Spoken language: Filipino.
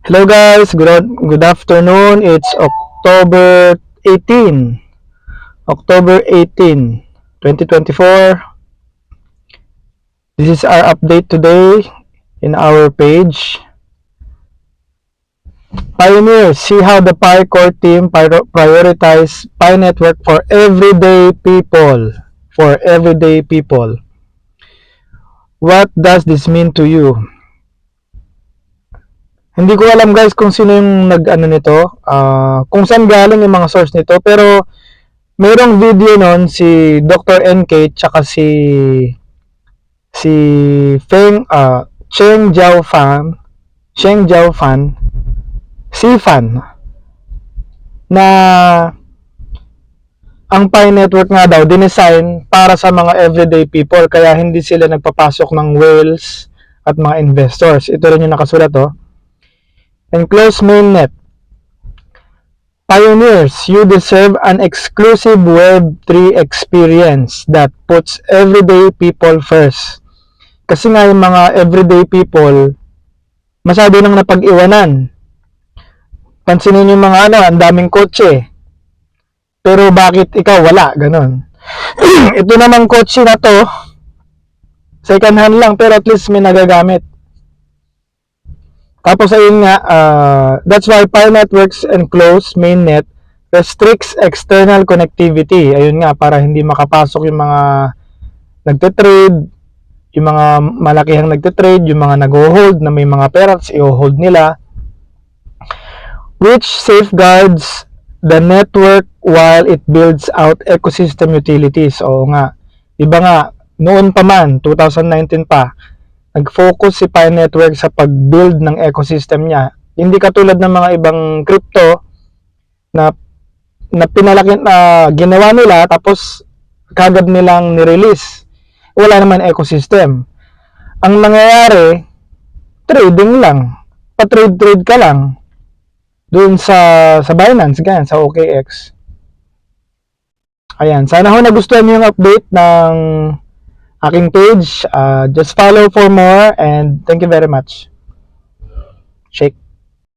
Hello guys, good afternoon. It's October 18, 2024. This is our update today in our page. Pioneers, see how the Pi Core team prioritize Pi Network for everyday people. For everyday people. What does this mean to you? Hindi ko alam guys kung sino yung nag-ano nito, kung saan galing yung mga source nito, pero mayroong video nun si Dr. NK tsaka si Cheng Jiaofan, Sifan, na ang Pi Network nga daw dinesign para sa mga everyday people, kaya hindi sila nagpapasok ng whales at mga investors. Ito rin yung nakasulat Enclosed mainnet. Pioneers, you deserve an exclusive Web3 experience that puts everyday people first. Kasi nga yung mga everyday people, masyado nang napag-iwanan. Pansinin yung mga ang daming kotse. Pero bakit ikaw wala? Ganon. Ito namang kotse na to, second hand lang pero at least may nagagamit. Tapos ayun nga, that's why Pi Network's enclosed mainnet restricts external connectivity. Ayun nga, para hindi makapasok yung mga nagte-trade, yung mga malakihang nagte-trade, yung mga nag-hold na may mga pera, i-hold nila, which safeguards the network while it builds out ecosystem utilities. Oo nga, iba nga, noon pa man, 2019 pa, nag-focus si Pi Network sa pag-build ng ecosystem niya. Hindi katulad ng mga ibang crypto na pinalaki na ginawa nila tapos kagad nilang ni-release. Wala naman ecosystem. Ang nangyayari, trading lang. Pa-trade ka lang. Doon sa Binance, ganyan, sa OKX. Ayan, sana ho nagustuhan niyo yung update ng aking page. Just follow for more and thank you very much. Shake.